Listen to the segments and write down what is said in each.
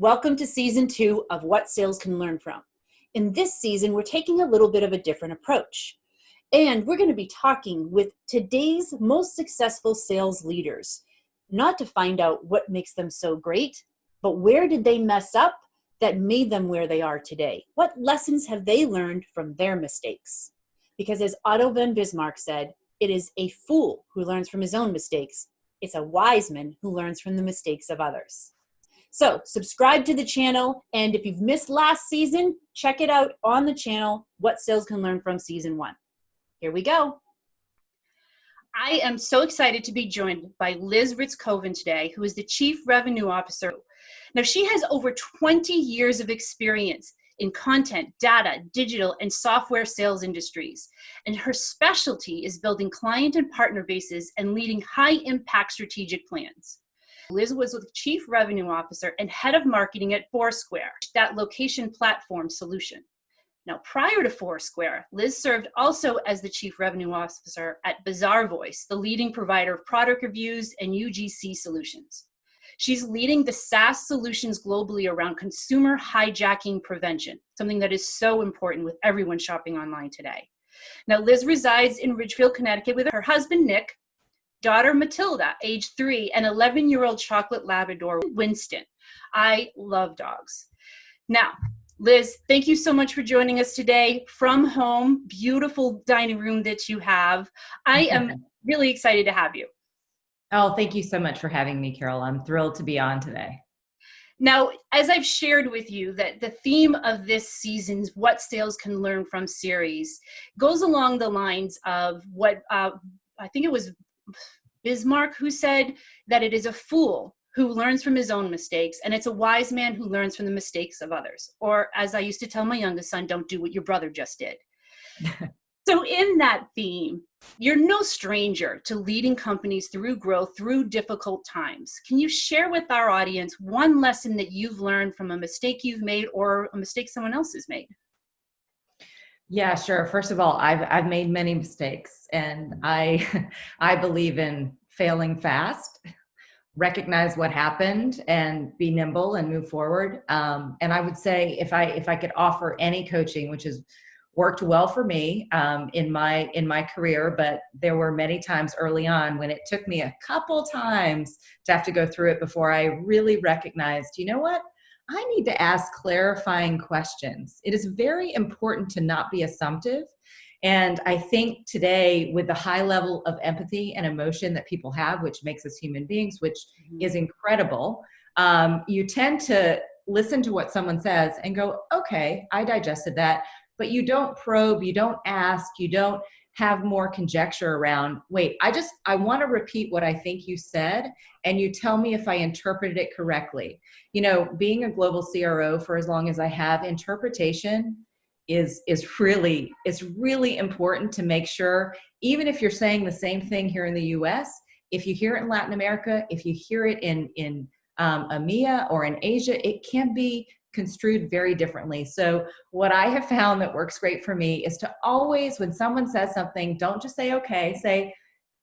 Welcome to season 2 of What Sales Can Learn From. In this season, we're taking a little bit of a different approach. And we're going to be talking with today's most successful sales leaders, not to find out what makes them so great, but where did they mess up that made them where they are today? What lessons have they learned from their mistakes? Because as Otto von Bismarck said, it is a fool who learns from his own mistakes. It's a wise man who learns from the mistakes of others. So subscribe to the channel, and if you've missed last season, check it out on the channel, What Sales Can Learn From Season 1. Here we go. I am so excited to be joined by Liz Ritzcovan today, who is the Chief Revenue Officer. Now, she has over 20 years of experience in content, data, digital, and software sales industries. And her specialty is building client and partner bases and leading high-impact strategic plans. Liz was the Chief Revenue Officer and Head of Marketing at Foursquare, that location platform solution. Now, prior to Foursquare, Liz served also as the Chief Revenue Officer at Bazaar Voice, the leading provider of product reviews and UGC solutions. She's leading the SaaS solutions globally around consumer hijacking prevention, something that is so important with everyone shopping online today. Now, Liz resides in Ridgefield, Connecticut with her husband, Nick, daughter Matilda, age 3, and 11-year-old chocolate Labrador, Winston. I love dogs. Now, Liz, thank you so much for joining us today from home, beautiful dining room that you have. I am really excited to have you. Oh, thank you so much for having me, Carole. I'm thrilled to be on today. Now, as I've shared with you, that the theme of this season's What Sales Can Learn From series goes along the lines of what I think it was Bismarck who said that it is a fool who learns from his own mistakes, and it's a wise man who learns from the mistakes of others. Or as I used to tell my youngest son, don't do what your brother just did. So in that theme, you're no stranger to leading companies through growth, through difficult times. Can you share with our audience one lesson that you've learned from a mistake you've made or a mistake someone else has made? Yeah, sure. First of all, I've made many mistakes, and I believe in failing fast, recognize what happened, and be nimble and move forward. And I would say if I could offer any coaching, which has worked well for me in my career, but there were many times early on when it took me a couple times to have to go through it before I really recognized, you know what? I need to ask clarifying questions. It is very important to not be assumptive. And I think today, with the high level of empathy and emotion that people have, which makes us human beings, which is incredible, you tend to listen to what someone says and go, okay, I digested that. But you don't probe, you don't ask, you don't have more conjecture around, wait, I want to repeat what I think you said, and you tell me if I interpreted it correctly. You know, being a global CRO for as long as I have, interpretation is really important to make sure, even if you're saying the same thing here in the US, if you hear it in Latin America, if you hear it in EMEA or in Asia, it can be construed very differently. So what I have found that works great for me is to always, when someone says something, don't just say, okay, say,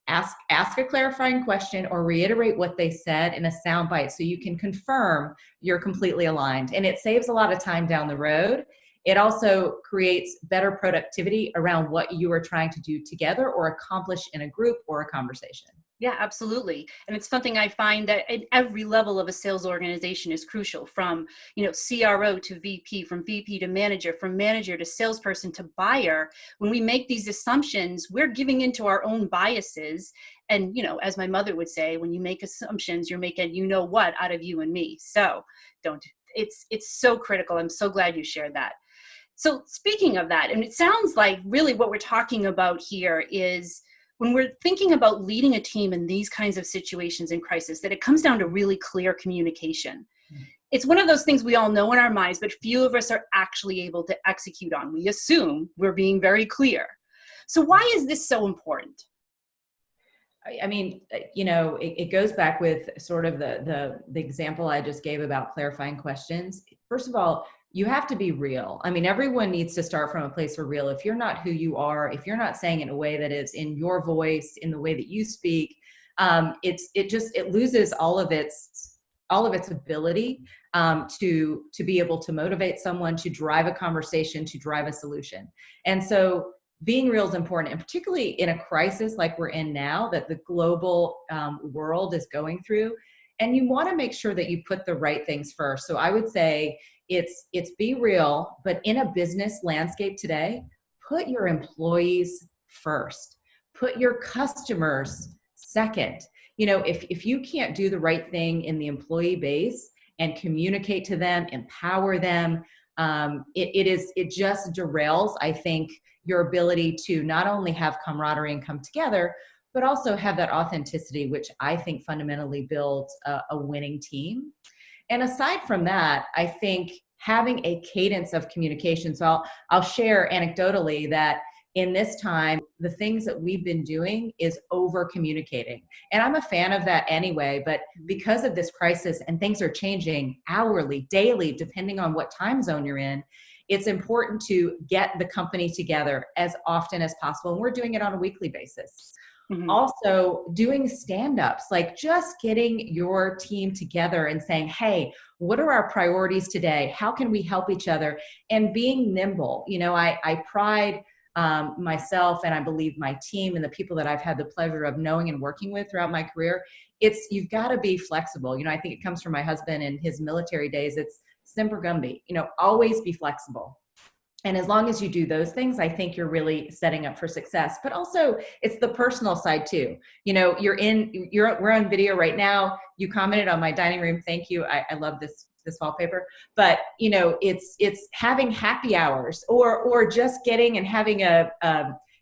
ask a clarifying question or reiterate what they said in a soundbite so you can confirm you're completely aligned. And it saves a lot of time down the road. It also creates better productivity around what you are trying to do together or accomplish in a group or a conversation. Yeah, absolutely. And it's something I find that at every level of a sales organization is crucial, from, CRO to VP, from VP to manager, from manager to salesperson to buyer. When we make these assumptions, we're giving into our own biases. And, as my mother would say, when you make assumptions, you're making what out of you and me. So it's so critical. I'm so glad you shared that. So speaking of that, and it sounds like really what we're talking about here is, when we're thinking about leading a team in these kinds of situations in crisis, that it comes down to really clear communication. It's one of those things we all know in our minds, but few of us are actually able to execute on. We assume we're being very clear. So why is this so important? I mean, it goes back with sort of the example I just gave about clarifying questions. First of all, you have to be real. I mean, everyone needs to start from a place of real. If you're not who you are, if you're not saying it in a way that is in your voice, in the way that you speak, it loses all of its all of its ability to be able to motivate someone, to drive a conversation, to drive a solution. And so being real is important, and particularly in a crisis like we're in now, that the global world is going through. And you want to make sure that you put the right things first. So I would say it's be real, but in a business landscape today, put your employees first, put your customers second. You know, if you can't do the right thing in the employee base and communicate to them, empower them, it just derails, I think, your ability to not only have camaraderie and come together, but also have that authenticity, which I think fundamentally builds a winning team. And aside from that, I think having a cadence of communication. So I'll share anecdotally that in this time, the things that we've been doing is over communicating. And I'm a fan of that anyway, but because of this crisis and things are changing hourly, daily, depending on what time zone you're in, it's important to get the company together as often as possible. And we're doing it on a weekly basis. Mm-hmm. Also doing stand-ups, like just getting your team together and saying, hey, what are our priorities today? How can we help each other? And being nimble. You know, I pride myself, and I believe my team and the people that I've had the pleasure of knowing and working with throughout my career, you've got to be flexible. You know, I think it comes from my husband in his military days. It's Semper Gumby, you know, always be flexible. And as long as you do those things, I think you're really setting up for success. But also it's the personal side too. You know, we're on video right now. You commented on my dining room. Thank you. I love this wallpaper. But you know, it's having happy hours or just getting and having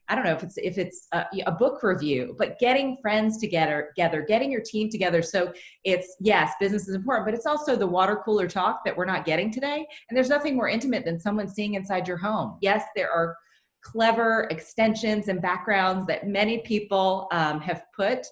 I don't know if it's a book review, but getting friends together, getting your team together. So it's, yes, business is important, but it's also the water cooler talk that we're not getting today. And there's nothing more intimate than someone seeing inside your home. Yes, there are clever extensions and backgrounds that many people have put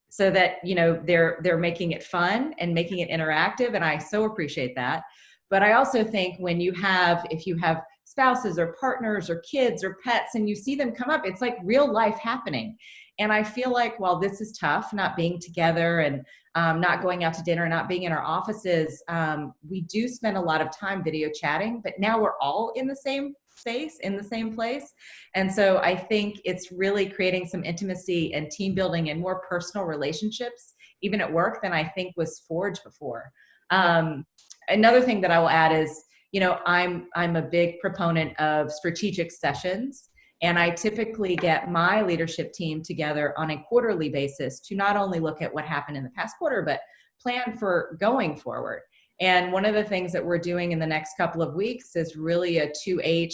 so that, you know, they're making it fun and making it interactive. And I so appreciate that. But I also think if you have spouses or partners or kids or pets and you see them come up, it's like real life happening. And I feel like while this is tough, not being together and not going out to dinner, not being in our offices, we do spend a lot of time video chatting, but now we're all in the same space, in the same place. And so I think it's really creating some intimacy and team building and more personal relationships, even at work, than I think was forged before. Another thing that I will add is, you know, I'm a big proponent of strategic sessions, and I typically get my leadership team together on a quarterly basis to not only look at what happened in the past quarter, but plan for going forward. And one of the things that we're doing in the next couple of weeks is really a 2H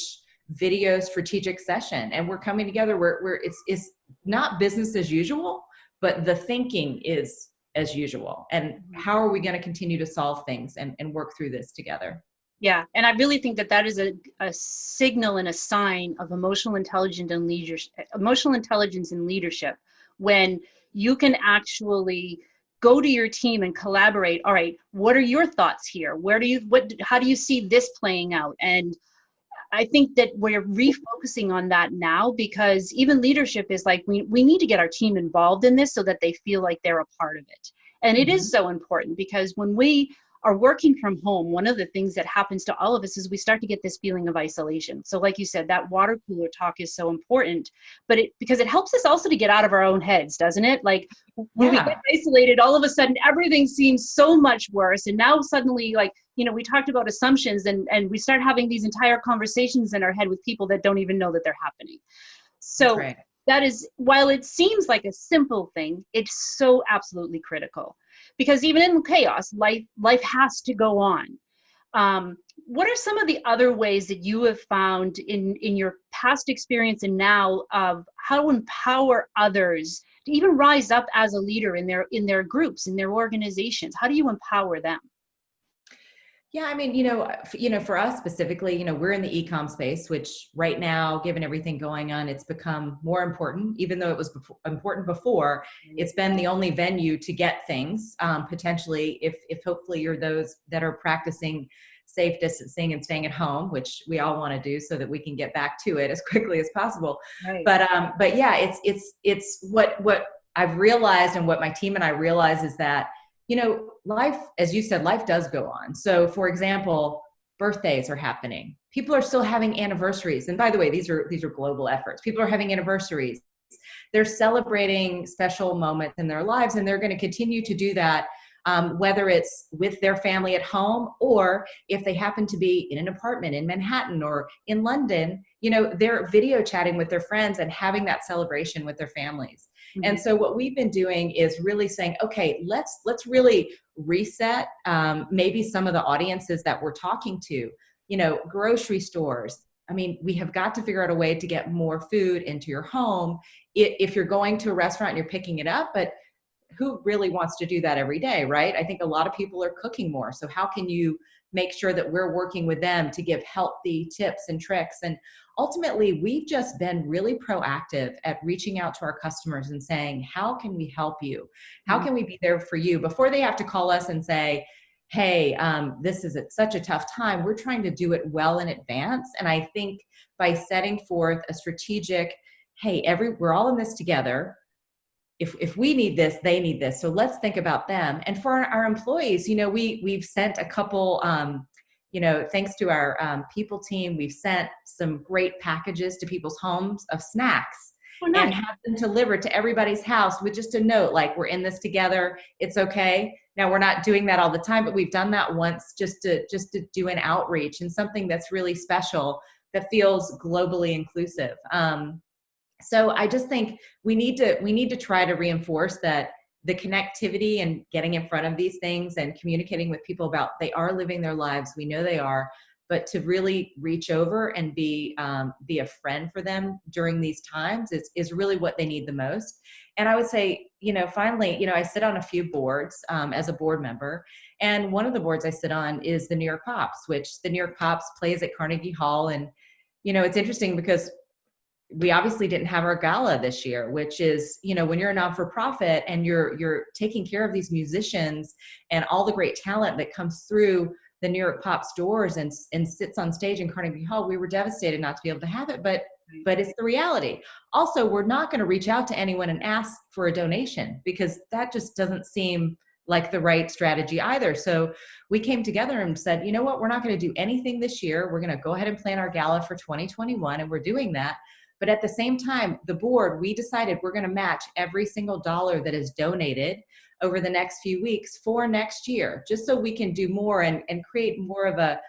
video strategic session. And we're coming together where it's not business as usual, but the thinking is as usual. And how are we going to continue to solve things and work through this together? Yeah, and I really think that is a signal and a sign of emotional intelligence and leadership, when you can actually go to your team and collaborate. All right, what are your thoughts here? How do you see this playing out? And I think that we're refocusing on that now, because even leadership is like, we need to get our team involved in this so that they feel like they're a part of it. And it is so important, because when we are working from home, one of the things that happens to all of us is we start to get this feeling of isolation. So like you said, that water cooler talk is so important, but because it helps us also to get out of our own heads, doesn't it? Like when we get isolated, all of a sudden everything seems so much worse. And now suddenly, like, you know, we talked about assumptions and we start having these entire conversations in our head with people that don't even know that they're happening. So that is, while it seems like a simple thing, it's so absolutely critical. Because even in chaos, life has to go on. What are some of the other ways that you have found in your past experience and now of how to empower others to even rise up as a leader in their groups, in their organizations? How do you empower them? Yeah, I mean, you know, for us specifically, you know, we're in the e-com space, which right now, given everything going on, it's become more important. Even though it was important before, it's been the only venue to get things, potentially, if hopefully you're those that are practicing safe distancing and staying at home, which we all want to do so that we can get back to it as quickly as possible. Right. But yeah, it's what I've realized, and what my team and I realize, is that, life, as you said, life does go on. So for example, birthdays are happening. People are still having anniversaries. And by the way, these are global efforts. People are having anniversaries. They're celebrating special moments in their lives, and they're going to continue to do that, whether it's with their family at home, or if they happen to be in an apartment in Manhattan or in London, they're video chatting with their friends and having that celebration with their families. Mm-hmm. And so what we've been doing is really saying, okay, let's really reset maybe some of the audiences that we're talking to, grocery stores. I mean, we have got to figure out a way to get more food into your home. If you're going to a restaurant and you're picking it up, but who really wants to do that every day, right? I think a lot of people are cooking more. So how can you make sure that we're working with them to give healthy tips and tricks? And ultimately, we've just been really proactive at reaching out to our customers and saying, how can we help you? How can we be there for you before they have to call us and say, hey, this is such a tough time. We're trying to do it well in advance. And I think by setting forth a strategic, hey, we're all in this together. If we need this, they need this. So let's think about them. And for our employees, we've sent a couple, thanks to our people team, we've sent some great packages to people's homes of snacks. Oh, nice. And have them delivered to everybody's house with just a note, like, we're in this together. It's okay. Now, we're not doing that all the time, but we've done that once just to do an outreach and something that's really special that feels globally inclusive. So I just think we need to try to reinforce that the connectivity and getting in front of these things and communicating with people about they are living their lives. We know they are, but to really reach over and be a friend for them during these times is really what they need the most. And I would say, finally, I sit on a few boards as a board member. And one of the boards I sit on is the New York Pops, which the New York Pops plays at Carnegie Hall. And, it's interesting because we obviously didn't have our gala this year, which is, when you're a non-for-profit and you're taking care of these musicians and all the great talent that comes through the New York Pops doors and sits on stage in Carnegie Hall, we were devastated not to be able to have it, but it's the reality. Also, we're not going to reach out to anyone and ask for a donation because that just doesn't seem like the right strategy either. So we came together and said, you know what, we're not going to do anything this year. We're going to go ahead and plan our gala for 2021, and we're doing that. But at the same time, the board, we decided we're going to match every single dollar that is donated over the next few weeks for next year, just so we can do more and create more of a,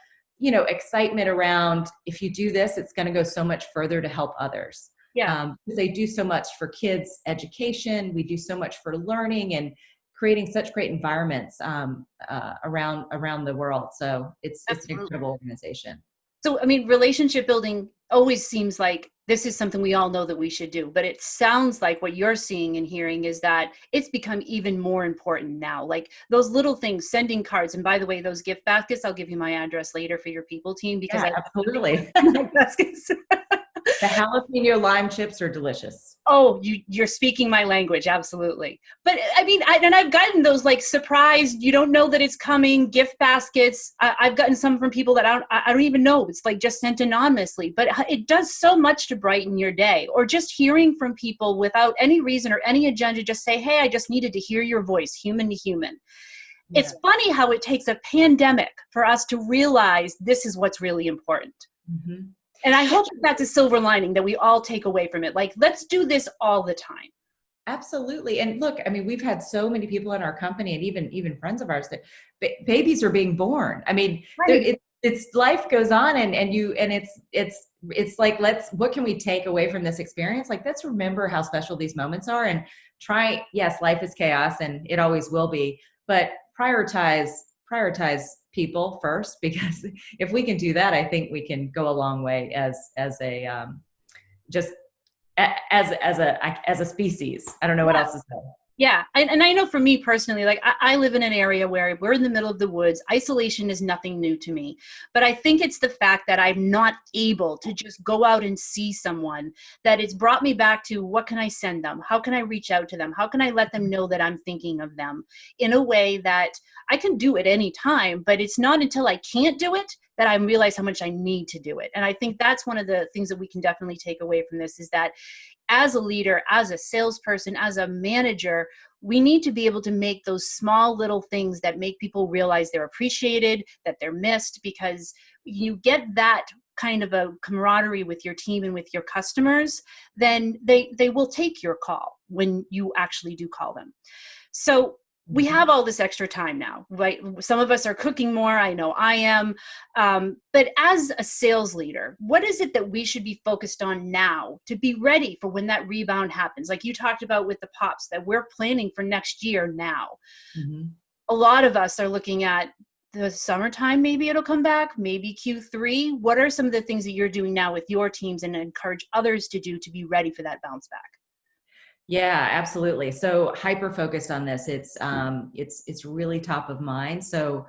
excitement around, if you do this, it's going to go so much further to help others. Yeah. Because they do so much for kids' education. We do so much for learning and creating such great environments around the world. So it's an incredible organization. So, I mean, relationship building always seems like this is something we all know that we should do, but it sounds like what you're seeing and hearing is that it's become even more important now. Like those little things, sending cards. And by the way, those gift baskets, I'll give you my address later for your people team because absolutely. The jalapeno lime chips are delicious. Oh, you're speaking my language. Absolutely. But I mean, I've gotten those like surprised, you don't know that it's coming, gift baskets. I've gotten some from people that I don't even know. It's like just sent anonymously, but it does so much to brighten your day. Or just hearing from people without any reason or any agenda, just say, hey, I just needed to hear your voice, human to human. Yeah. It's funny how it takes a pandemic for us to realize this is what's really important. Mm-hmm. And I hope that's a silver lining that we all take away from it. Like, let's do this all the time. Absolutely. And look, I mean, we've had so many people in our company and even friends of ours that babies are being born. I mean, right. It's life goes on and it's like, what can we take away from this experience? Like, let's remember how special these moments are and yes, life is chaos and it always will be, but prioritize people first, because if we can do that, I think we can go a long way as a species. I don't know what else to say. Yeah. And I know for me personally, like I live in an area where we're in the middle of the woods. Isolation is nothing new to me, but I think it's the fact that I'm not able to just go out and see someone that it's brought me back to what can I send them? How can I reach out to them? How can I let them know that I'm thinking of them in a way that I can do at any time, but it's not until I can't do it that I realize how much I need to do it. And I think that's one of the things that we can definitely take away from this, is that as a leader, as a salesperson, as a manager, we need to be able to make those small little things that make people realize they're appreciated, that they're missed, because you get that kind of a camaraderie with your team and with your customers, then they will take your call when you actually do call them. So we have all this extra time now, right? Some of us are cooking more. I know I am. But as a sales leader, what is it that we should be focused on now to be ready for when that rebound happens? Like you talked about with the pops, that we're planning for next year now. Mm-hmm. A lot of us are looking at the summertime, maybe it'll come back, maybe Q3. What are some of the things that you're doing now with your teams and encourage others to do to be ready for that bounce back? Yeah, absolutely. So hyper focused on this. It's really top of mind. So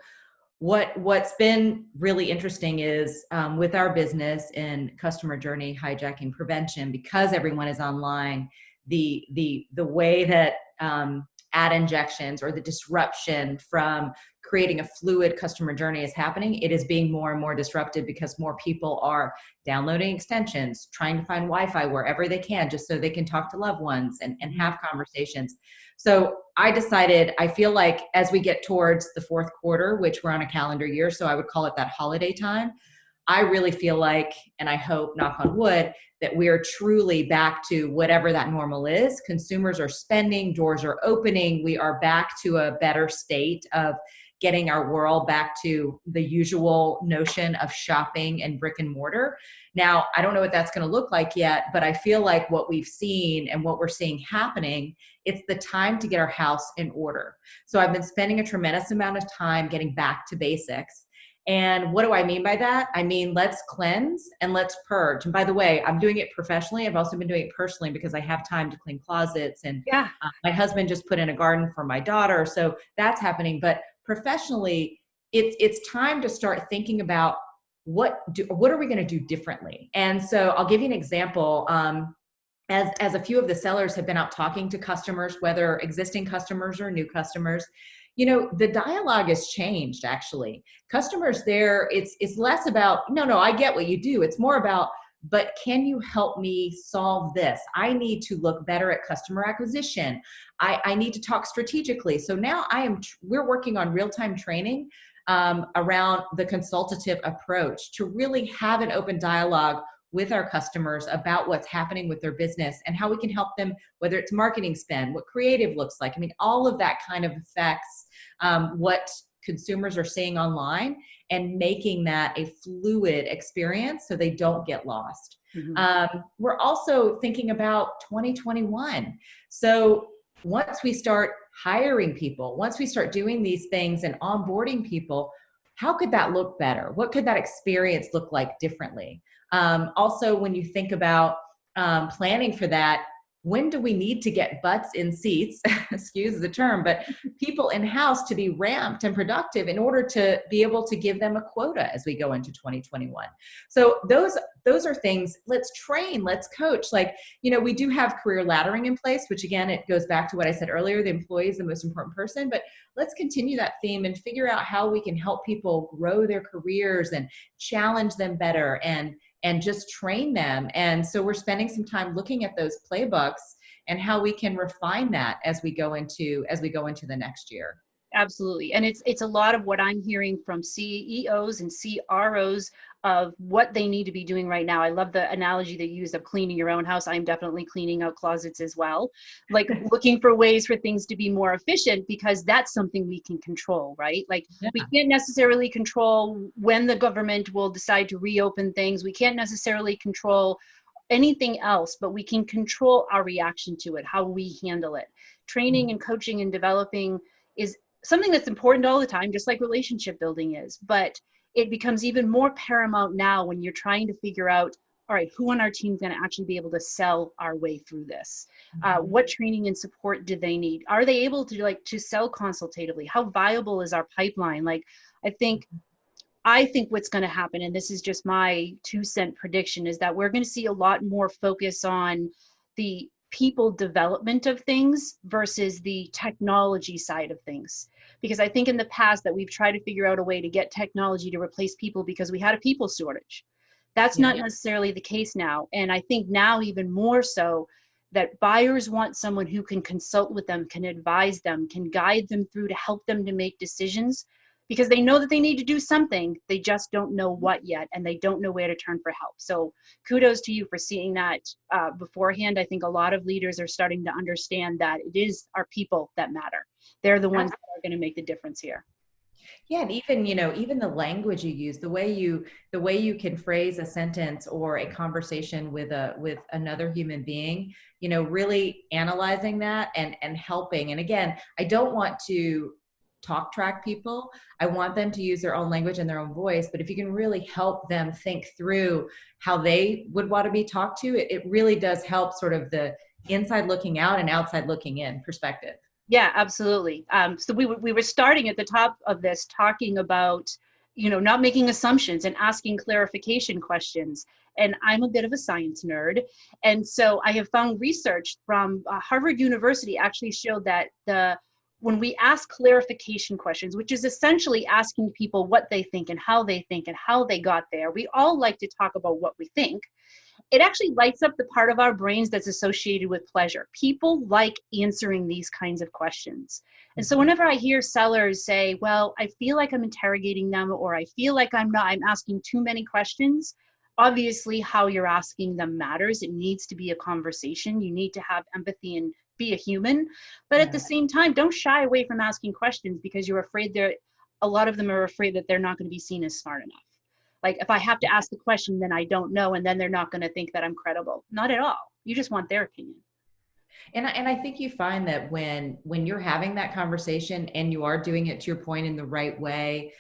what's been really interesting is with our business in customer journey hijacking prevention, because everyone is online, the way that ad injections or the disruption from creating a fluid customer journey is happening, it is being more and more disrupted because more people are downloading extensions, trying to find Wi-Fi wherever they can, just so they can talk to loved ones and have conversations. So I decided, I feel like as we get towards the fourth quarter, which we're on a calendar year, so I would call it that holiday time, I really feel like, and I hope, knock on wood, that we are truly back to whatever that normal is. Consumers are spending, doors are opening. We are back to a better state of getting our world back to the usual notion of shopping and brick and mortar. Now, I don't know what that's going to look like yet, but I feel like what we've seen and what we're seeing happening, it's the time to get our house in order. So I've been spending a tremendous amount of time getting back to basics. And what do I mean by that? I mean, let's cleanse and let's purge. And by the way, I'm doing it professionally. I've also been doing it personally because I have time to clean closets. And Yeah. My husband just put in a garden for my daughter. So that's happening. But professionally, it's time to start thinking about what are we going to do differently? And so I'll give you an example. As a few of the sellers have been out talking to customers, whether existing customers or new customers, you know, the dialogue has changed. Actually, customers there, it's less about no, I get what you do. It's more about, but can you help me solve this? I need to look better at customer acquisition. I need to talk strategically. So now we're working on real-time training around the consultative approach to really have an open dialogue with our customers about what's happening with their business and how we can help them, whether it's marketing spend, what creative looks like. I mean, all of that kind of affects what consumers are seeing online and making that a fluid experience so they don't get lost. Mm-hmm. We're also thinking about 2021. So once we start hiring people, once we start doing these things and onboarding people, how could that look better? What could that experience look like differently? Also, when you think about planning for that, when do we need to get butts in seats, excuse the term, but people in-house to be ramped and productive in order to be able to give them a quota as we go into 2021. So those are things, let's train, let's coach. Like, you know, we do have career laddering in place, which again, it goes back to what I said earlier, the employee is the most important person, but let's continue that theme and figure out how we can help people grow their careers and challenge them better and just train them. And so we're spending some time looking at those playbooks and how we can refine that as we go into the next year. Absolutely. And it's a lot of what I'm hearing from CEOs and CROs of what they need to be doing right now. I love the analogy that you used of cleaning your own house. I'm definitely cleaning out closets as well. Like looking for ways for things to be more efficient, because that's something we can control, right? Like we can't necessarily control when the government will decide to reopen things. We can't necessarily control anything else, but we can control our reaction to it, how we handle it. Training and coaching and developing is something that's important all the time, just like relationship building is, but it becomes even more paramount now when you're trying to figure out, all right, who on our team is going to actually be able to sell our way through this? What training and support do they need? Are they able to sell consultatively? How viable is our pipeline? Like, I think what's going to happen, and this is just my 2-cent prediction, is that we're going to see a lot more focus on the people development of things versus the technology side of things. because I think in the past that we've tried to figure out a way to get technology to replace people because we had a people shortage. That's not necessarily the case now. And I think now even more so that buyers want someone who can consult with them, can advise them, can guide them through to help them to make decisions, because they know that they need to do something. They just don't know what yet, and they don't know where to turn for help. So kudos to you for seeing that beforehand. I think a lot of leaders are starting to understand that it is our people that matter. They're the ones that are going to make the difference here. Yeah, and even, even the language you use, the way you can phrase a sentence or a conversation with another human being, really analyzing that and helping. And again, I don't want to talk track people. I want them to use their own language and their own voice. But if you can really help them think through how they would want to be talked to, it really does help sort of the inside looking out and outside looking in perspective. Yeah, absolutely. So we were starting at the top of this talking about, not making assumptions and asking clarification questions. And I'm a bit of a science nerd. And so I have found research from Harvard University actually showed that when we ask clarification questions, which is essentially asking people what they think and how they got there, we all like to talk about what we think. It actually lights up the part of our brains that's associated with pleasure. People like answering these kinds of questions. And so whenever I hear sellers say, well, I feel like I'm interrogating them, or I feel like I'm asking too many questions, obviously how you're asking them matters. It needs to be a conversation. You need to have empathy and be a human. But at the same time, don't shy away from asking questions because you're afraid a lot of them are afraid that they're not going to be seen as smart enough. Like, if I have to ask the question, then I don't know, and then they're not going to think that I'm credible. Not at all. You just want their opinion. And I think you find that when you're having that conversation and you are doing it, to your point, in the right way,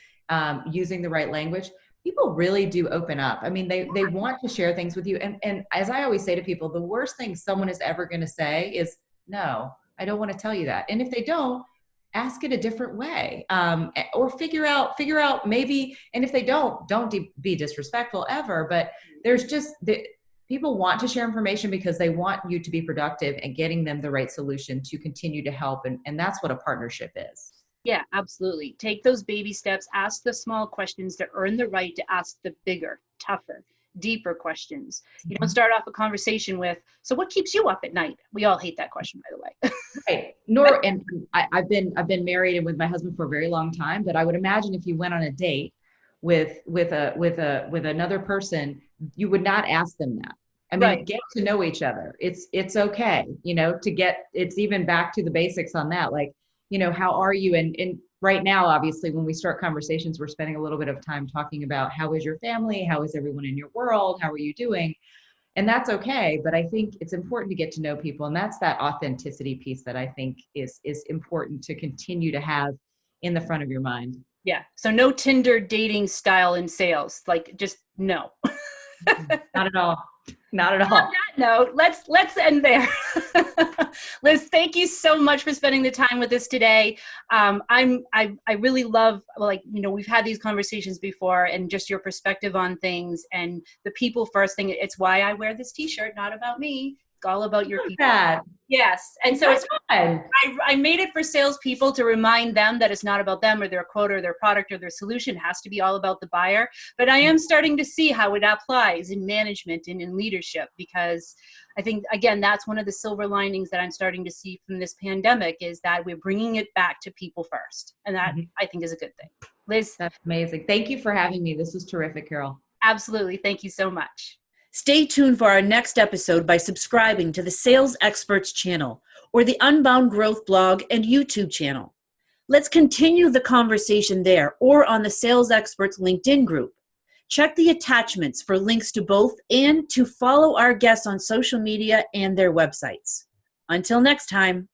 using the right language, people really do open up. I mean, they want to share things with you. And as I always say to people, the worst thing someone is ever going to say is, no, I don't want to tell you that. And if they don't, ask it a different way, or figure out maybe, and if they don't be disrespectful ever, but there's just, people want to share information because they want you to be productive and getting them the right solution to continue to help. And that's what a partnership is. Yeah, absolutely. Take those baby steps, ask the small questions to earn the right to ask the bigger, tougher, deeper questions. You don't start off a conversation with, so what keeps you up at night? We all hate that question, by the way. Right. And I've been married and with my husband for a very long time, but I would imagine if you went on a date with another person, you would not ask them that. I mean, Get to know each other. It's okay, it's even back to the basics on that. Like, how are you? And right now, obviously, when we start conversations, we're spending a little bit of time talking about how is your family? How is everyone in your world? How are you doing? And that's okay. But I think it's important to get to know people. And that's that authenticity piece that I think is important to continue to have in the front of your mind. Yeah. So no Tinder dating style in sales, like just no. Not at all. Not at all. On that note, let's end there. Liz, thank you so much for spending the time with us today. I really love, we've had these conversations before, and just your perspective on things and the people first thing. It's why I wear this T-shirt, not about me. It's all about your people. Yes. And so it's fun. I made it for salespeople to remind them that it's not about them or their quote or their product or their solution. It has to be all about the buyer. But I am starting to see how it applies in management and in leadership, because I think, again, that's one of the silver linings that I'm starting to see from this pandemic, is that we're bringing it back to people first. And that I think is a good thing. Liz. That's amazing. Thank you for having me. This was terrific, Carole. Absolutely. Thank you so much. Stay tuned for our next episode by subscribing to the Sales Experts channel or the Unbound Growth blog and YouTube channel. Let's continue the conversation there or on the Sales Experts LinkedIn group. Check the attachments for links to both and to follow our guests on social media and their websites. Until next time.